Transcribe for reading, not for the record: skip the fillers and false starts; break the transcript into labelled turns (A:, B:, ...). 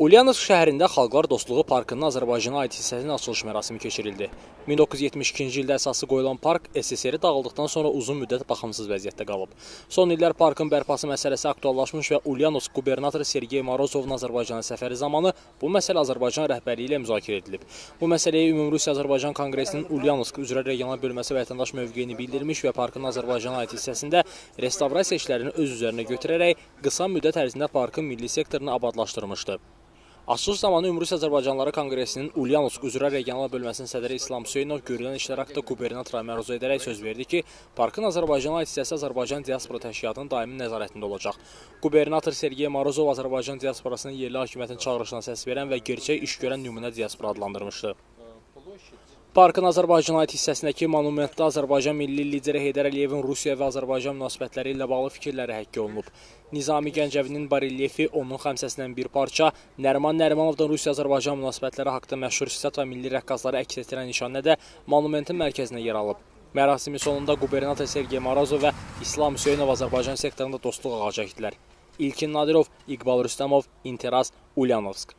A: Ulyanovsk şəhərində Xalqlar Dostluğu Parkının Azərbaycana aid hissəsinin açılış mərasimi keçirildi. 1972-ci ildə əsası qoyulan park SSR-i dağıldıqdan sonra uzun müddət baxımsız vəziyyətdə qalıb. Son illər parkın bərpası məsələsi aktuallaşmış və Ulyanovsk qubernatoru Sergey Morozovun Azərbaycana səfəri zamanı bu məsələ Azərbaycan rəhbərliyi ilə müzakirə edilib. Bu məsələyə Ümumrusiya Azərbaycan Konqresinin Ulyanovsk üzrə regional bölməsi vətəndaş mövqeyini bildirmiş və parkın Azərbaycana aid hissəsində restavrasiya işlərini öz üzərinə götürərək qısa müddət ərzində parkın milli sektorunu abadlaşdırmışdı. Açılış zamanı Ümumrusiya Azərbaycanlıları Konqresinin Ulyanovsk üzrə regional bölməsinin sədri İslam Hüseynov görülən işlər haqqında qubernatora məruzə edərək söz verdi ki, parkın Azərbaycana aid hissəsi Azərbaycan diaspora təşkilatının daimi nəzarətində olacaq. Qubernator Sergey Morozov Azərbaycan diasporasının yerli hakimiyyətin çağırışına səs verən və gerçək iş görən nümunə diaspora adlandırmışdı. Parkın Azərbaycana aid hissəsindəki monumentdə Azərbaycan milli lideri Heydər Əliyevin Rusiya və Azərbaycan münasibətləri ilə bağlı fikirləri həkk olunub. Nizami Gəncəvinin barelyefi, onun xəmsəsindən bir parça, Nəriman Nərimanovdan Rusiya-Azərbaycan münasibətləri haqqında məşhur sisat və milli rəqqasları əks etdirən nişanə də monumentin mərkəzinə yer alıb. Mərasimi sonunda qubernator Sergey Morozov və İslam Hüseynov Azərbaycan sektorunda dostluq ağacı əkdilər. İlkin Nadirov, İqbal Rüstəmov, İnteras, Ulyanovsk.